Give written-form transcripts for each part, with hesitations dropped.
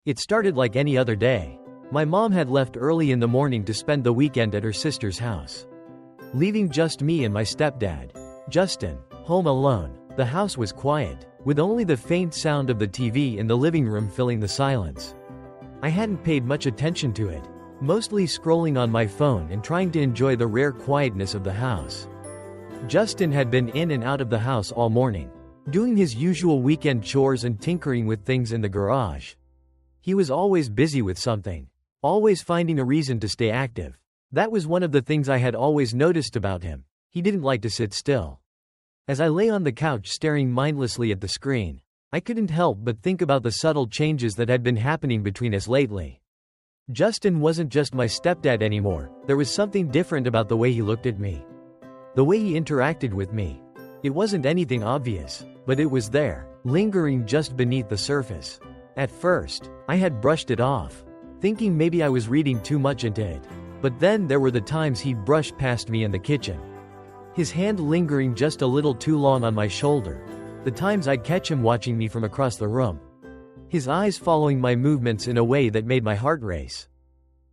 It started like any other day. My mom had left early in the morning to spend the weekend at her sister's house, leaving just me and my stepdad, Justin, home alone. The house was quiet, with only the faint sound of the TV in the living room filling the silence. I hadn't paid much attention to it, mostly scrolling on my phone and trying to enjoy the rare quietness of the house. Justin had been in and out of the house all morning, doing his usual weekend chores and tinkering with things in the garage. He was always busy with something, always finding a reason to stay active. That was one of the things I had always noticed about him. He didn't like to sit still. As I lay on the couch staring mindlessly at the screen, I couldn't help but think about the subtle changes that had been happening between us lately. Justin wasn't just my stepdad anymore. There was something different about the way he looked at me, the way he interacted with me. It wasn't anything obvious, but it was there, lingering just beneath the surface. At first, I had brushed it off, thinking maybe I was reading too much into it. But then there were the times he'd brush past me in the kitchen, his hand lingering just a little too long on my shoulder. The times I'd catch him watching me from across the room, his eyes following my movements in a way that made my heart race.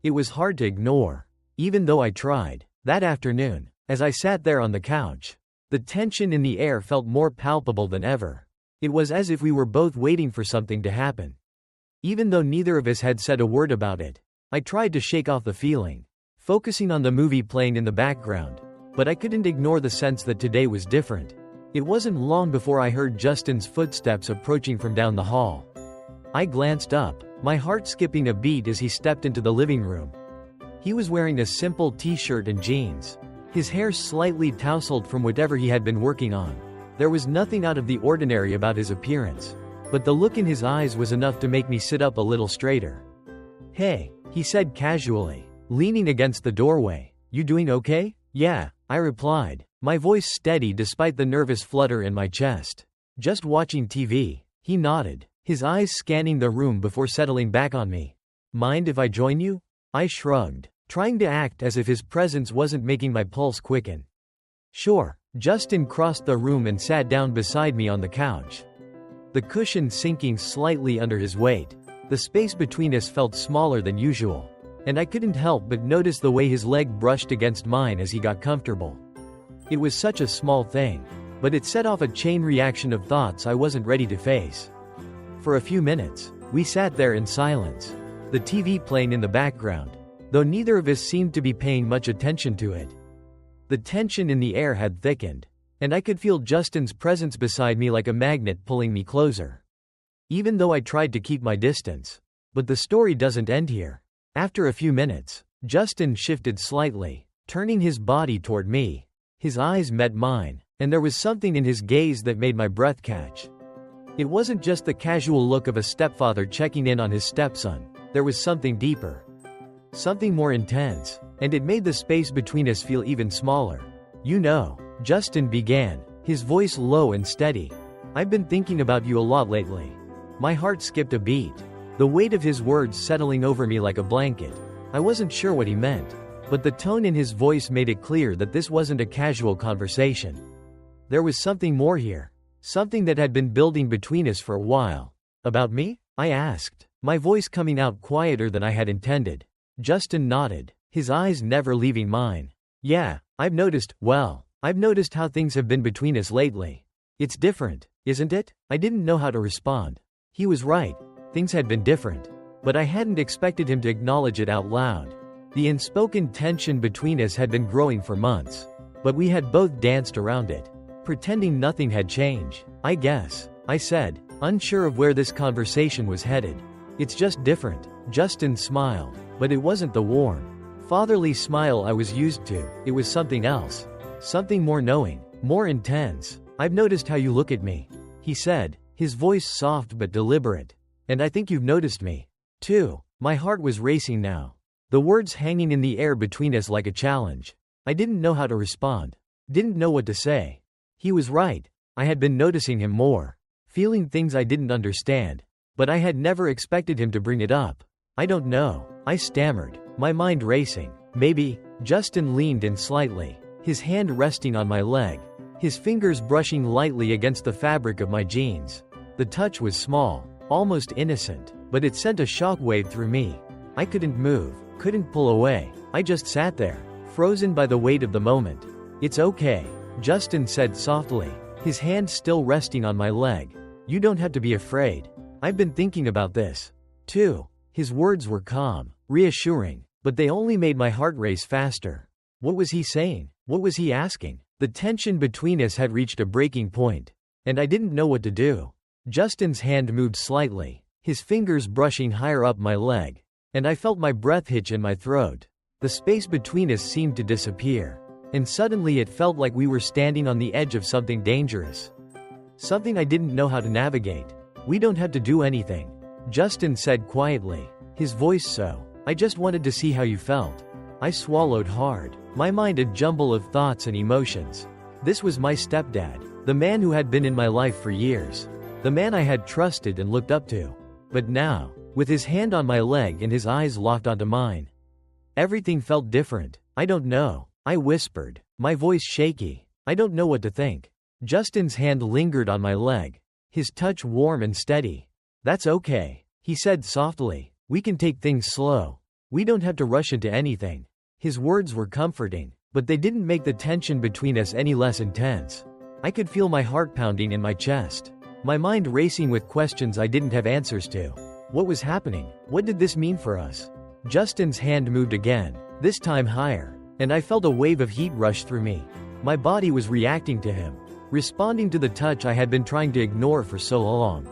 It was hard to ignore, even though I tried. That afternoon, as I sat there on the couch, the tension in the air felt more palpable than ever. It was as if we were both waiting for something to happen. Even though neither of us had said a word about it, I tried to shake off the feeling, focusing on the movie playing in the background. But I couldn't ignore the sense that today was different. It wasn't long before I heard Justin's footsteps approaching from down the hall. I glanced up, my heart skipping a beat as he stepped into the living room. He was wearing a simple t-shirt and jeans, his hair slightly tousled from whatever he had been working on. There was nothing out of the ordinary about his appearance, but the look in his eyes was enough to make me sit up a little straighter. "Hey," he said casually, leaning against the doorway. "You doing okay?" "Yeah," I replied, my voice steady despite the nervous flutter in my chest. "Just watching TV." He nodded, his eyes scanning the room before settling back on me. "Mind if I join you?" I shrugged, trying to act as if his presence wasn't making my pulse quicken. "Sure." Justin crossed the room and sat down beside me on the couch, the cushion sinking slightly under his weight. The space between us felt smaller than usual, and I couldn't help but notice the way his leg brushed against mine as he got comfortable. It was such a small thing, but it set off a chain reaction of thoughts I wasn't ready to face. For a few minutes, we sat there in silence, the TV playing in the background, though neither of us seemed to be paying much attention to it. The tension in the air had thickened, and I could feel Justin's presence beside me like a magnet pulling me closer, even though I tried to keep my distance. But the story doesn't end here. After a few minutes, Justin shifted slightly, turning his body toward me. His eyes met mine, and there was something in his gaze that made my breath catch. It wasn't just the casual look of a stepfather checking in on his stepson. There was something deeper, something more intense, and it made the space between us feel even smaller. "You know," Justin began, his voice low and steady, "I've been thinking about you a lot lately." My heart skipped a beat, the weight of his words settling over me like a blanket. I wasn't sure what he meant, but the tone in his voice made it clear that this wasn't a casual conversation. There was something more here, something that had been building between us for a while. "About me?" I asked, my voice coming out quieter than I had intended. Justin nodded, his eyes never leaving mine. "Yeah, I've noticed how things have been between us lately. It's different, isn't it?" I didn't know how to respond. He was right, things had been different, but I hadn't expected him to acknowledge it out loud. The unspoken tension between us had been growing for months, but we had both danced around it, pretending nothing had changed. "I guess," I said, unsure of where this conversation was headed. "It's just different." Justin smiled, but it wasn't the warm, fatherly smile I was used to. It was something else, something more knowing, more intense. "I've noticed how you look at me," he said, his voice soft but deliberate. "And I think you've noticed me, too." My heart was racing now, the words hanging in the air between us like a challenge. I didn't know how to respond, didn't know what to say. He was right, I had been noticing him more, feeling things I didn't understand, but I had never expected him to bring it up. "I don't know," I stammered, my mind racing. "Maybe." Justin leaned in slightly, his hand resting on my leg, his fingers brushing lightly against the fabric of my jeans. The touch was small, almost innocent, but it sent a shockwave through me. I couldn't move, couldn't pull away. I just sat there, frozen by the weight of the moment. "It's okay," Justin said softly, his hand still resting on my leg. "You don't have to be afraid. I've been thinking about this, too." His words were calm, reassuring, but they only made my heart race faster. What was he saying? What was he asking? The tension between us had reached a breaking point, and I didn't know what to do. Justin's hand moved slightly, his fingers brushing higher up my leg, and I felt my breath hitch in my throat. The space between us seemed to disappear, and suddenly it felt like we were standing on the edge of something dangerous. Something I didn't know how to navigate. "We don't have to do anything," Justin said quietly, his voice I just wanted to see how you felt." I swallowed hard, my mind a jumble of thoughts and emotions. This was my stepdad, the man who had been in my life for years, the man I had trusted and looked up to. But now, with his hand on my leg and his eyes locked onto mine, everything felt different. "I don't know," I whispered, my voice shaky. "I don't know what to think." Justin's hand lingered on my leg, his touch warm and steady. "That's okay," he said softly. "We can take things slow. We don't have to rush into anything." His words were comforting, but they didn't make the tension between us any less intense. I could feel my heart pounding in my chest, my mind racing with questions I didn't have answers to. What was happening? What did this mean for us? Justin's hand moved again, this time higher, and I felt a wave of heat rush through me. My body was reacting to him, responding to the touch I had been trying to ignore for so long.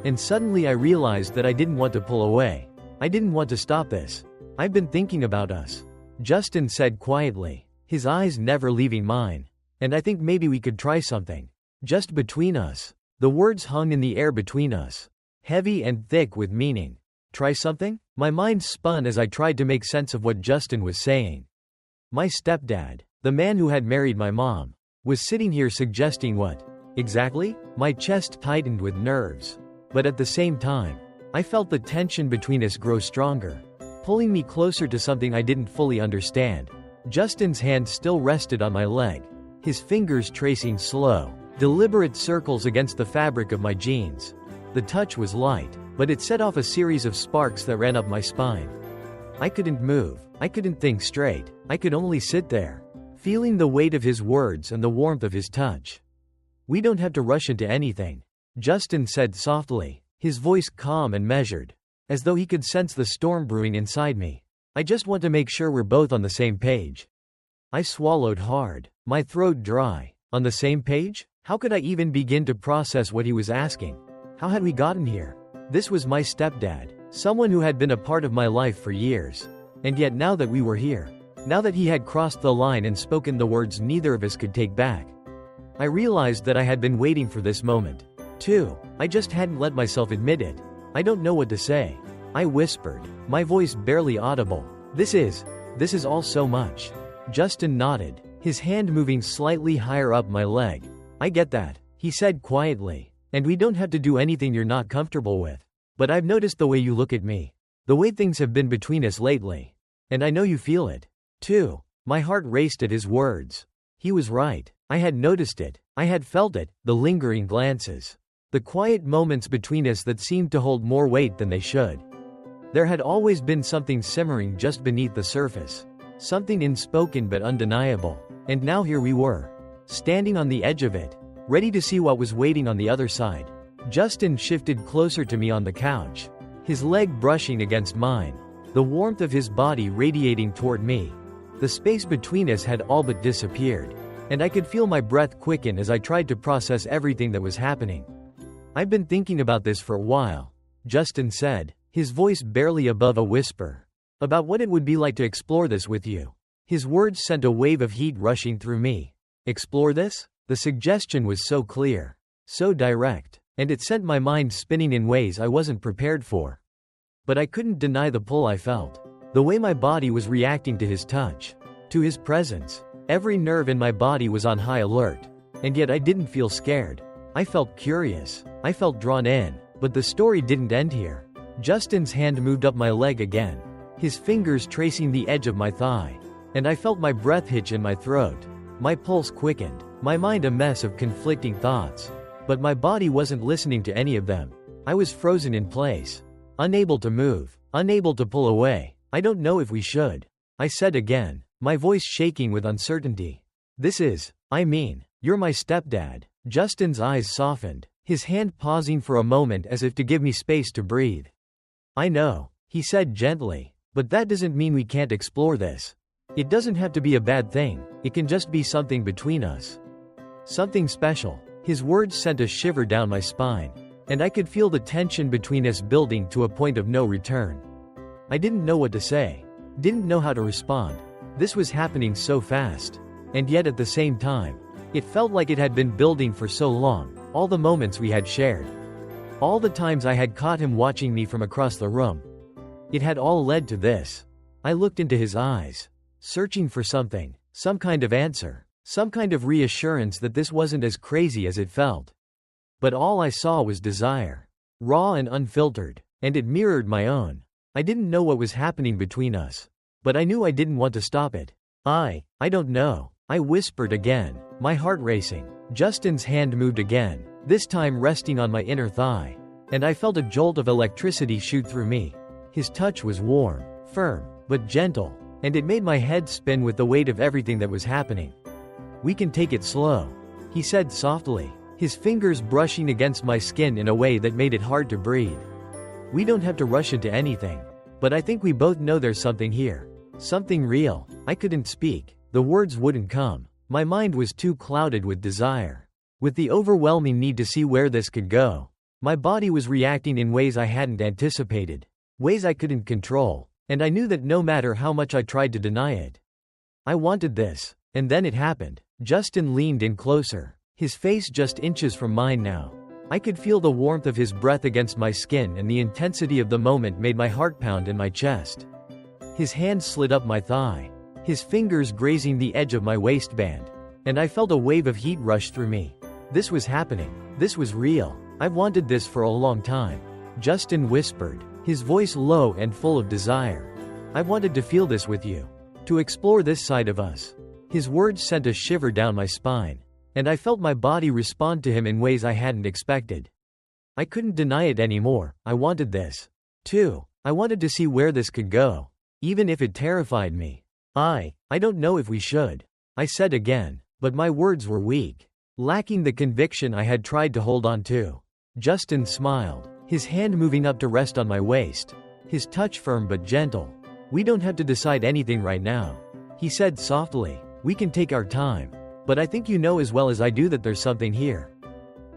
And suddenly I realized that I didn't want to pull away. I didn't want to stop this. "I've been thinking about us," Justin said quietly, his eyes never leaving mine. "And I think maybe we could try something. Just between us." The words hung in the air between us, heavy and thick with meaning. Try something? My mind spun as I tried to make sense of what Justin was saying. My stepdad, the man who had married my mom, was sitting here suggesting what? Exactly? My chest tightened with nerves. But at the same time, I felt the tension between us grow stronger, pulling me closer to something I didn't fully understand. Justin's hand still rested on my leg, his fingers tracing slow, deliberate circles against the fabric of my jeans. The touch was light, but it set off a series of sparks that ran up my spine. I couldn't move, I couldn't think straight, I could only sit there, feeling the weight of his words and the warmth of his touch. "We don't have to rush into anything," Justin said softly, his voice calm and measured, as though he could sense the storm brewing inside me. "I just want to make sure we're both on the same page." I swallowed hard, my throat dry. On the same page? How could I even begin to process what he was asking? How had we gotten here? This was my stepdad, someone who had been a part of my life for years. And yet now that we were here, now that he had crossed the line and spoken the words neither of us could take back, I realized that I had been waiting for this moment, too. I just hadn't let myself admit it. "I don't know what to say," I whispered, my voice barely audible. This is all so much." Justin nodded, his hand moving slightly higher up my leg. "I get that," he said quietly, "and we don't have to do anything you're not comfortable with. But I've noticed the way you look at me, the way things have been between us lately. And I know you feel it, too." My heart raced at his words. He was right. I had noticed it. I had felt it, the lingering glances, the quiet moments between us that seemed to hold more weight than they should. There had always been something simmering just beneath the surface, something unspoken but undeniable. And now here we were, standing on the edge of it, ready to see what was waiting on the other side. Justin shifted closer to me on the couch, his leg brushing against mine, the warmth of his body radiating toward me. The space between us had all but disappeared, and I could feel my breath quicken as I tried to process everything that was happening. "I've been thinking about this for a while," Justin said, his voice barely above a whisper, "about what it would be like to explore this with you." His words sent a wave of heat rushing through me. Explore this? The suggestion was so clear, so direct, and it sent my mind spinning in ways I wasn't prepared for. But I couldn't deny the pull I felt, the way my body was reacting to his touch, to his presence. Every nerve in my body was on high alert, and yet I didn't feel scared. I felt curious, I felt drawn in, but the story didn't end here. Justin's hand moved up my leg again, his fingers tracing the edge of my thigh, and I felt my breath hitch in my throat. My pulse quickened, my mind a mess of conflicting thoughts. But my body wasn't listening to any of them. I was frozen in place. unable to move, unable to pull away. I don't know if we should, I said again, my voice shaking with uncertainty. You're my stepdad. Justin's eyes softened, his hand pausing for a moment as if to give me space to breathe. I know, he said gently, but that doesn't mean we can't explore this. It doesn't have to be a bad thing, it can just be something between us. Something special. His words sent a shiver down my spine, and I could feel the tension between us building to a point of no return. I didn't know what to say, didn't know how to respond. This was happening so fast, and yet at the same time, it felt like it had been building for so long, all the moments we had shared. All the times I had caught him watching me from across the room. It had all led to this. I looked into his eyes, searching for something, some kind of answer, some kind of reassurance that this wasn't as crazy as it felt. But all I saw was desire, raw and unfiltered, and it mirrored my own. I didn't know what was happening between us, but I knew I didn't want to stop it. I don't know, I whispered again, my heart racing. Justin's hand moved again, this time resting on my inner thigh, and I felt a jolt of electricity shoot through me. His touch was warm, firm, but gentle, and it made my head spin with the weight of everything that was happening. We can take it slow, he said softly, his fingers brushing against my skin in a way that made it hard to breathe. We don't have to rush into anything, but I think we both know there's something here. Something real. I couldn't speak, the words wouldn't come. My mind was too clouded with desire, with the overwhelming need to see where this could go. My body was reacting in ways I hadn't anticipated, ways I couldn't control, and I knew that no matter how much I tried to deny it, I wanted this. And then it happened. Justin leaned in closer, his face just inches from mine now. I could feel the warmth of his breath against my skin, and the intensity of the moment made my heart pound in my chest. His hand slid up my thigh, his fingers grazing the edge of my waistband, and I felt a wave of heat rush through me. This was happening. This was real. I've wanted this for a long time. Justin whispered, his voice low and full of desire. I've wanted to feel this with you, to explore this side of us. His words sent a shiver down my spine, and I felt my body respond to him in ways I hadn't expected. I couldn't deny it anymore. I wanted this, too. I wanted to see where this could go, even if it terrified me. I don't know if we should, I said again, but my words were weak, lacking the conviction I had tried to hold on to. Justin smiled, his hand moving up to rest on my waist, his touch firm but gentle. We don't have to decide anything right now, he said softly. We can take our time, but I think you know as well as I do that there's something here.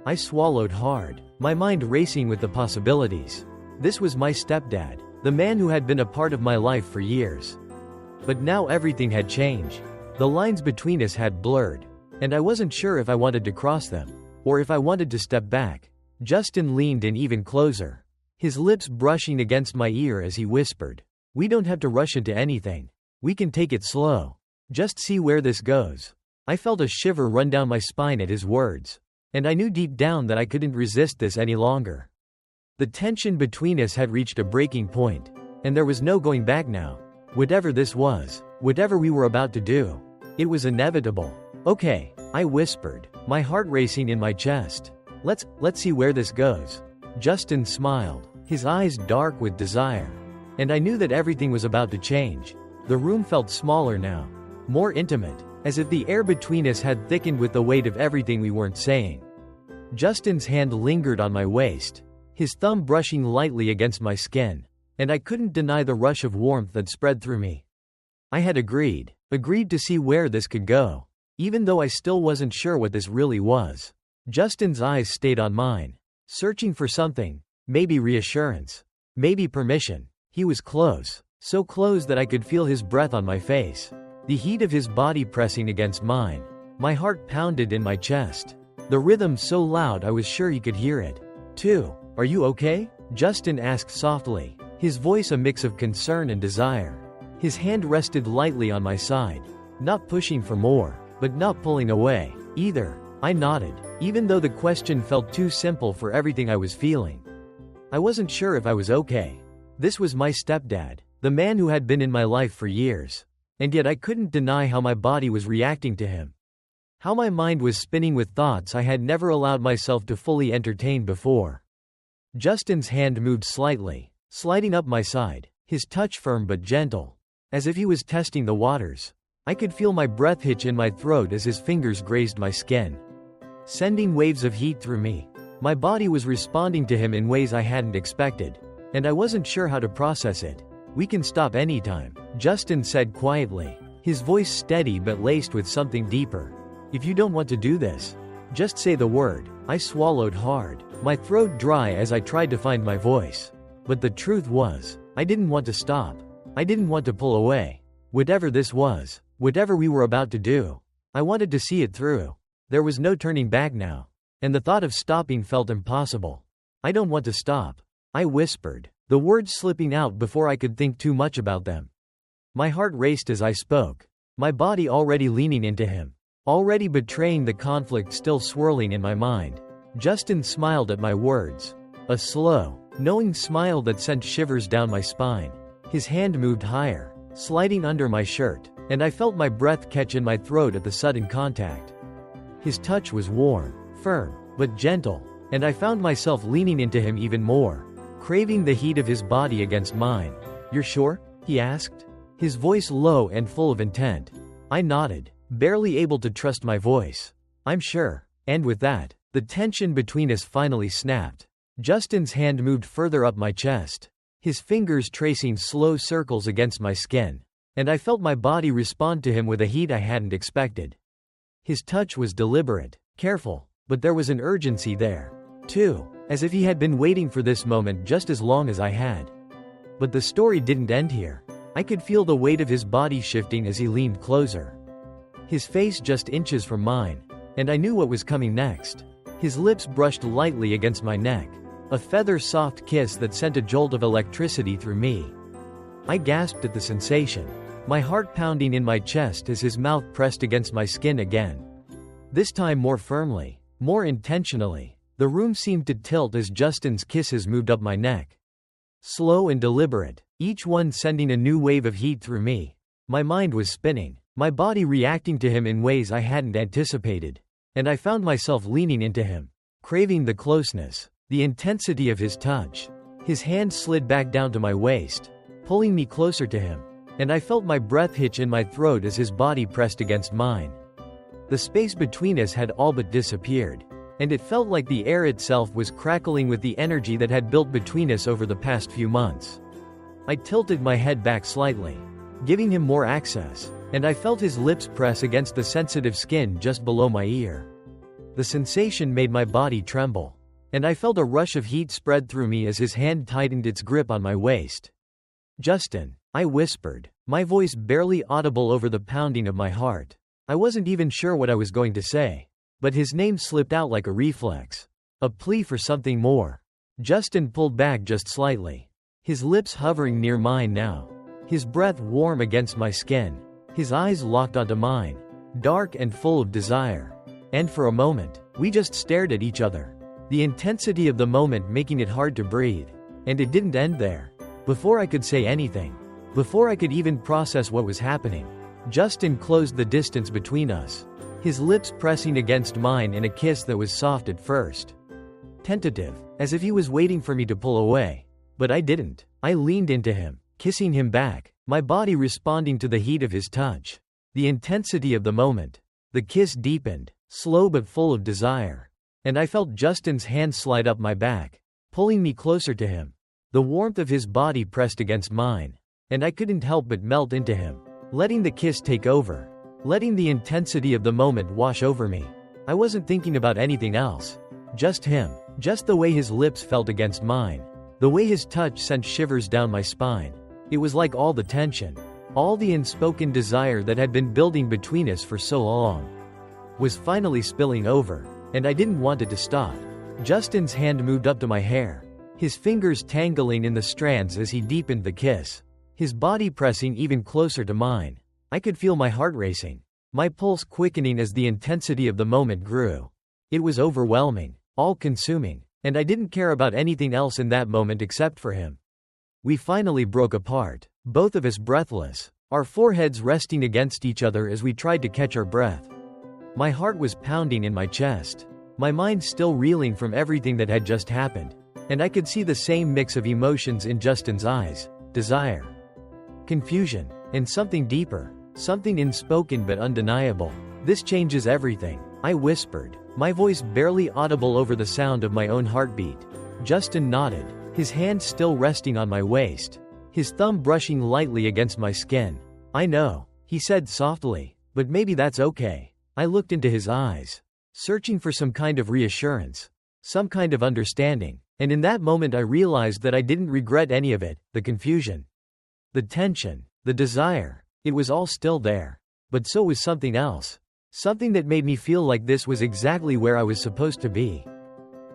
I swallowed hard, my mind racing with the possibilities. This was my stepdad, the man who had been a part of my life for years. But now everything had changed. The lines between us had blurred, and I wasn't sure if I wanted to cross them, or if I wanted to step back. Justin leaned in even closer, his lips brushing against my ear as he whispered, we don't have to rush into anything. We can take it slow. Just see where this goes. I felt a shiver run down my spine at his words, and I knew deep down that I couldn't resist this any longer. The tension between us had reached a breaking point, and there was no going back now. Whatever this was, whatever we were about to do, it was inevitable. Okay, I whispered, my heart racing in my chest. Let's see where this goes. Justin smiled, his eyes dark with desire, and I knew that everything was about to change. The room felt smaller now, more intimate, as if the air between us had thickened with the weight of everything we weren't saying. Justin's hand lingered on my waist, his thumb brushing lightly against my skin, and I couldn't deny the rush of warmth that spread through me. I had agreed to see where this could go, even though I still wasn't sure what this really was. Justin's eyes stayed on mine, searching for something, maybe reassurance, maybe permission. He was close, so close that I could feel his breath on my face, the heat of his body pressing against mine. My heart pounded in my chest, the rhythm so loud I was sure he could hear it, too. Are you okay? Justin asked softly, his voice a mix of concern and desire. His hand rested lightly on my side, not pushing for more, but not pulling away, either. I nodded, even though the question felt too simple for everything I was feeling. I wasn't sure if I was okay. This was my stepdad, the man who had been in my life for years, and yet I couldn't deny how my body was reacting to him. How my mind was spinning with thoughts I had never allowed myself to fully entertain before. Justin's hand moved slightly, sliding up my side, his touch firm but gentle, as if he was testing the waters. I could feel my breath hitch in my throat as his fingers grazed my skin, sending waves of heat through me. My body was responding to him in ways I hadn't expected, and I wasn't sure how to process it. "We can stop anytime," Justin said quietly, his voice steady but laced with something deeper. "If you don't want to do this, just say the word." I swallowed hard, my throat dry as I tried to find my voice. But the truth was, I didn't want to stop. I didn't want to pull away. Whatever this was, whatever we were about to do, I wanted to see it through. There was no turning back now, and the thought of stopping felt impossible. "I don't want to stop," I whispered, the words slipping out before I could think too much about them. My heart raced as I spoke, my body already leaning into him, already betraying the conflict still swirling in my mind. Justin smiled at my words, a slow, knowing smile that sent shivers down my spine. His hand moved higher, sliding under my shirt, and I felt my breath catch in my throat at the sudden contact. His touch was warm, firm, but gentle, and I found myself leaning into him even more, craving the heat of his body against mine. "You're sure?" he asked, his voice low and full of intent. I nodded, barely able to trust my voice. "I'm sure." And with that, the tension between us finally snapped. Justin's hand moved further up my chest, his fingers tracing slow circles against my skin, and I felt my body respond to him with a heat I hadn't expected. His touch was deliberate, careful, but there was an urgency there, too, as if he had been waiting for this moment just as long as I had. But the story didn't end here. I could feel the weight of his body shifting as he leaned closer, his face just inches from mine, and I knew what was coming next. His lips brushed lightly against my neck, a feather-soft kiss that sent a jolt of electricity through me. I gasped at the sensation, my heart pounding in my chest as his mouth pressed against my skin again. This time more firmly, more intentionally. The room seemed to tilt as Justin's kisses moved up my neck. Slow and deliberate, each one sending a new wave of heat through me. My mind was spinning, my body reacting to him in ways I hadn't anticipated, and I found myself leaning into him, craving the closeness, the intensity of his touch. His hand slid back down to my waist, pulling me closer to him, and I felt my breath hitch in my throat as his body pressed against mine. The space between us had all but disappeared, and it felt like the air itself was crackling with the energy that had built between us over the past few months. I tilted my head back slightly, giving him more access, and I felt his lips press against the sensitive skin just below my ear. The sensation made my body tremble, and I felt a rush of heat spread through me as his hand tightened its grip on my waist. "Justin," I whispered, my voice barely audible over the pounding of my heart. I wasn't even sure what I was going to say, but his name slipped out like a reflex, a plea for something more. Justin pulled back just slightly, his lips hovering near mine now, his breath warm against my skin, his eyes locked onto mine, dark and full of desire. And for a moment, we just stared at each other, the intensity of the moment making it hard to breathe. And it didn't end there. Before I could say anything, before I could even process what was happening, Justin closed the distance between us, his lips pressing against mine in a kiss that was soft at first, tentative, as if he was waiting for me to pull away. But I didn't. I leaned into him, kissing him back, my body responding to the heat of his touch, the intensity of the moment. The kiss deepened, slow but full of desire, and I felt Justin's hand slide up my back, pulling me closer to him. The warmth of his body pressed against mine, and I couldn't help but melt into him, letting the kiss take over, letting the intensity of the moment wash over me. I wasn't thinking about anything else, just him, just the way his lips felt against mine, the way his touch sent shivers down my spine. It was like all the tension, all the unspoken desire that had been building between us for so long, was finally spilling over, and I didn't want it to stop. Justin's hand moved up to my hair, his fingers tangling in the strands as he deepened the kiss, his body pressing even closer to mine. I could feel my heart racing, my pulse quickening as the intensity of the moment grew. It was overwhelming, all-consuming, and I didn't care about anything else in that moment except for him. We finally broke apart, both of us breathless, our foreheads resting against each other as we tried to catch our breath. My heart was pounding in my chest, my mind still reeling from everything that had just happened. And I could see the same mix of emotions in Justin's eyes: desire, confusion, and something deeper, something unspoken but undeniable. "This changes everything," I whispered, my voice barely audible over the sound of my own heartbeat. Justin nodded, his hand still resting on my waist, his thumb brushing lightly against my skin. "I know," he said softly, "but maybe that's okay." I looked into his eyes, searching for some kind of reassurance, some kind of understanding, and in that moment I realized that I didn't regret any of it: the confusion, the tension, the desire. It was all still there. But so was something else. Something that made me feel like this was exactly where I was supposed to be.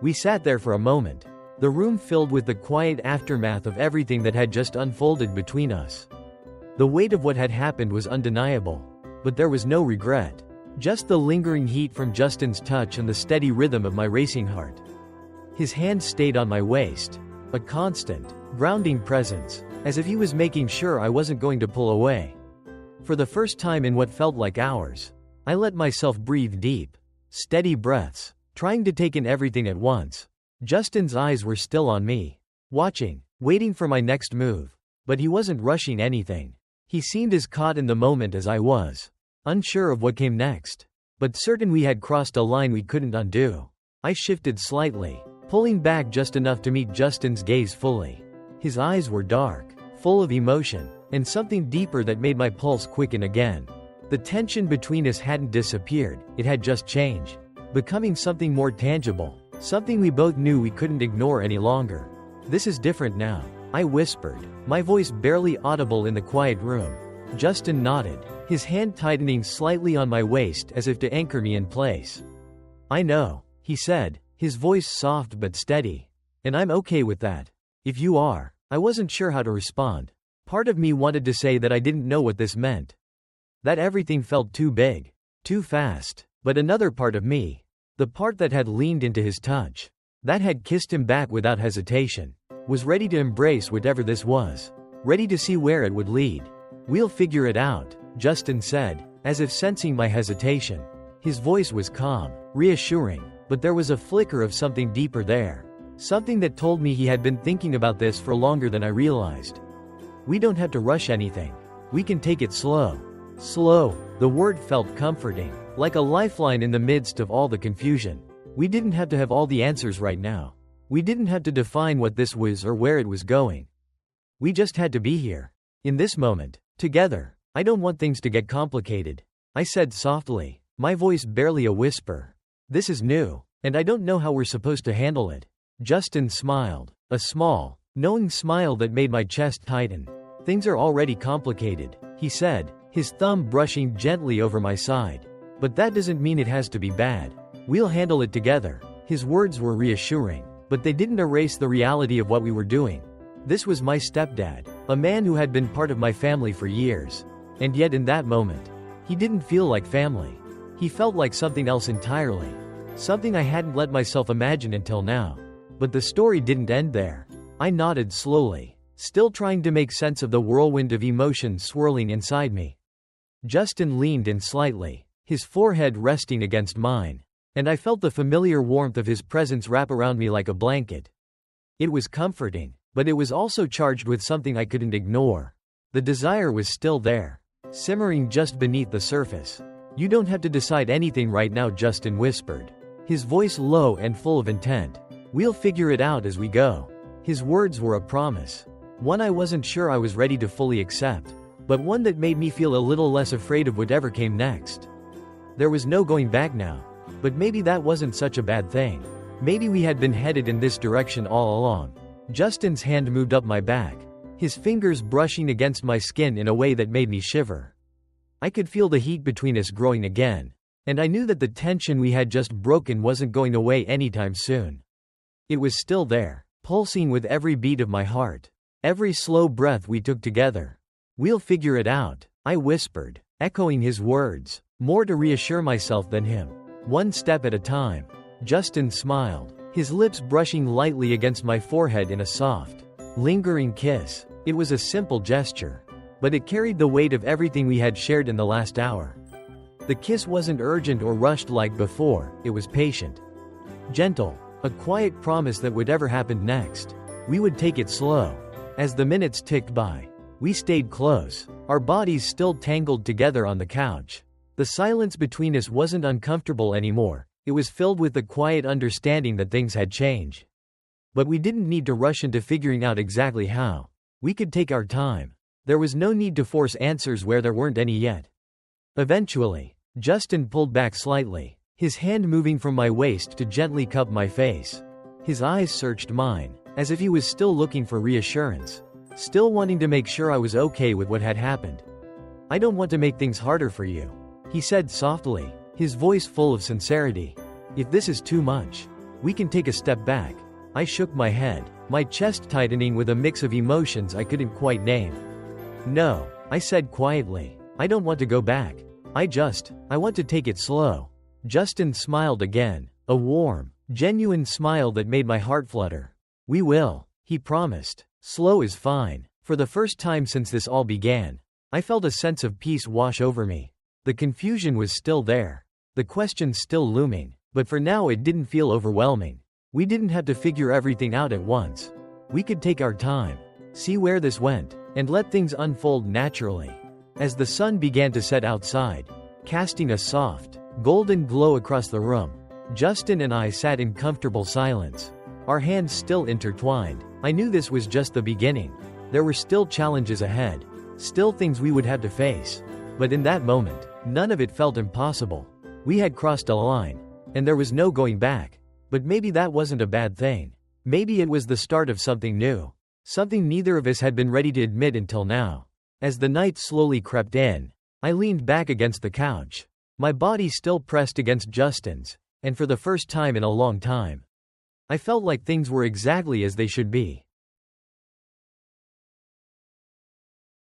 We sat there for a moment, the room filled with the quiet aftermath of everything that had just unfolded between us. The weight of what had happened was undeniable, but there was no regret. Just the lingering heat from Justin's touch and the steady rhythm of my racing heart. His hand stayed on my waist, a constant, grounding presence, as if he was making sure I wasn't going to pull away. For the first time in what felt like hours, I let myself breathe deep, steady breaths, trying to take in everything at once. Justin's eyes were still on me, watching, waiting for my next move, but he wasn't rushing anything. He seemed as caught in the moment as I was, unsure of what came next, but certain we had crossed a line we couldn't undo. I shifted slightly, pulling back just enough to meet Justin's gaze fully. His eyes were dark, full of emotion, and something deeper that made my pulse quicken again. The tension between us hadn't disappeared, it had just changed, becoming something more tangible, something we both knew we couldn't ignore any longer. "This is different now," I whispered, my voice barely audible in the quiet room. Justin nodded, his hand tightening slightly on my waist as if to anchor me in place. "I know," he said, his voice soft but steady. "And I'm okay with that. If you are." I wasn't sure how to respond. Part of me wanted to say that I didn't know what this meant, that everything felt too big, too fast, but another part of me, the part that had leaned into his touch, that had kissed him back without hesitation, was ready to embrace whatever this was, ready to see where it would lead. "We'll figure it out," Justin said, as if sensing my hesitation. His voice was calm, reassuring, but there was a flicker of something deeper there, something that told me he had been thinking about this for longer than I realized. "We don't have to rush anything. We can take it slow." Slow. The word felt comforting, like a lifeline in the midst of all the confusion. We didn't have to have all the answers right now. We didn't have to define what this was or where it was going. We just had to be here, in this moment, together. "I don't want things to get complicated," I said softly, my voice barely a whisper. "This is new, and I don't know how we're supposed to handle it." Justin smiled, a small, knowing smile that made my chest tighten. "Things are already complicated," he said, his thumb brushing gently over my side. "But that doesn't mean it has to be bad. We'll handle it together." His words were reassuring, but they didn't erase the reality of what we were doing. This was my stepdad, a man who had been part of my family for years. And yet in that moment, he didn't feel like family. He felt like something else entirely. Something I hadn't let myself imagine until now. But the story didn't end there. I nodded slowly, still trying to make sense of the whirlwind of emotions swirling inside me. Justin leaned in slightly, his forehead resting against mine, and I felt the familiar warmth of his presence wrap around me like a blanket. It was comforting, but it was also charged with something I couldn't ignore. The desire was still there, simmering just beneath the surface. "You don't have to decide anything right now," Justin whispered, his voice low and full of intent. "We'll figure it out as we go." His words were a promise, one I wasn't sure I was ready to fully accept, but one that made me feel a little less afraid of whatever came next. There was no going back now, but maybe that wasn't such a bad thing. Maybe we had been headed in this direction all along. Justin's hand moved up my back, his fingers brushing against my skin in a way that made me shiver. I could feel the heat between us growing again, and I knew that the tension we had just broken wasn't going away anytime soon. It was still there, pulsing with every beat of my heart, every slow breath we took together. "We'll figure it out," I whispered, echoing his words, more to reassure myself than him. "One step at a time." Justin smiled, his lips brushing lightly against my forehead in a soft, lingering kiss. It was a simple gesture, but it carried the weight of everything we had shared in the last hour. The kiss wasn't urgent or rushed like before, it was patient, gentle, A quiet promise that whatever happened next, we would take it slow. As the minutes ticked by, we stayed close, our bodies still tangled together on the couch. The silence between us wasn't uncomfortable anymore, it was filled with the quiet understanding that things had changed. But we didn't need to rush into figuring out exactly how. We could take our time. There was no need to force answers where there weren't any yet. Eventually, Justin pulled back slightly, his hand moving from my waist to gently cup my face. His eyes searched mine, as if he was still looking for reassurance, still wanting to make sure I was okay with what had happened. "I don't want to make things harder for you," he said softly, his voice full of sincerity. "If this is too much, we can take a step back." I shook my head, my chest tightening with a mix of emotions I couldn't quite name. "No," I said quietly, "I don't want to go back. I want to take it slow." Justin smiled again, a warm, genuine smile that made my heart flutter. "We will," he promised. "Slow is fine." For the first time since this all began, I felt a sense of peace wash over me. The confusion was still there, the questions still looming, but for now it didn't feel overwhelming. We didn't have to figure everything out at once. We could take our time, see where this went, and let things unfold naturally. As the sun began to set outside, casting a soft, golden glow across the room, Justin and I sat in comfortable silence, our hands still intertwined. I knew this was just the beginning. There were still challenges ahead, still things we would have to face. But in that moment, none of it felt impossible. We had crossed a line, and there was no going back. But maybe that wasn't a bad thing. Maybe it was the start of something new. Something neither of us had been ready to admit until now. As the night slowly crept in, I leaned back against the couch, my body still pressed against Justin's, and for the first time in a long time, I felt like things were exactly as they should be.